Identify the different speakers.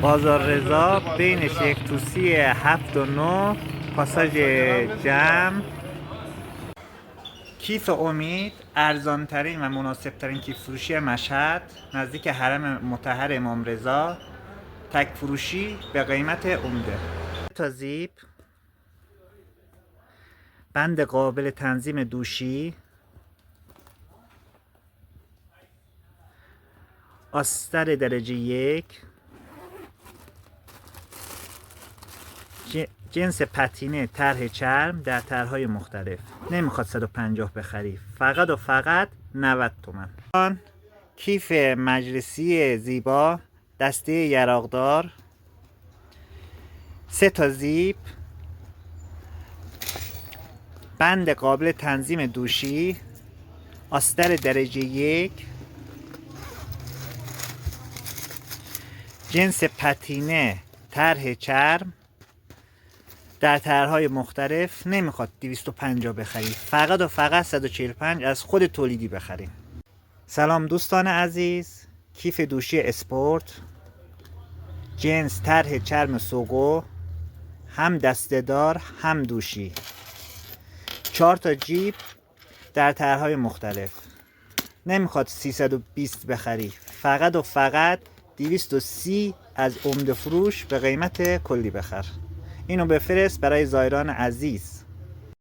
Speaker 1: بازار رضا بینش یک توسی 7 و 9 پاساژ جمع. کیف امید ارزانترین و مناسبترین کیف فروشی مشهد نزدیک حرم مطهر امام رضا، تک فروشی به قیمت عمده. تا زیپ، بند قابل تنظیم دوشی، آستر درجه 1، جنس پتینه طرح چرم در طرح‌های مختلف. نمیخواد 150 بخری، فقط و فقط 90 تومن. کیف مجلسی زیبا دسته یراقدار، 3 تا زیپ، بند قابل تنظیم دوشی، آستر درجه 1، جنس پتینه طرح چرم در طرح‌های مختلف. نمیخواد 250 بخرید، فقط و فقط 145 از خود تولیدی بخرید. سلام دوستان عزیز، کیف دوشی اسپورت، جنس طرح چرم سوگو، هم دسته‌دار هم دوشی، 4 تا جیب در طرح‌های مختلف. نمیخواد 320 بخری، فقط و فقط 230 از عمده فروش به قیمت کلی بخر. اینو بفرست برای زائران عزیز.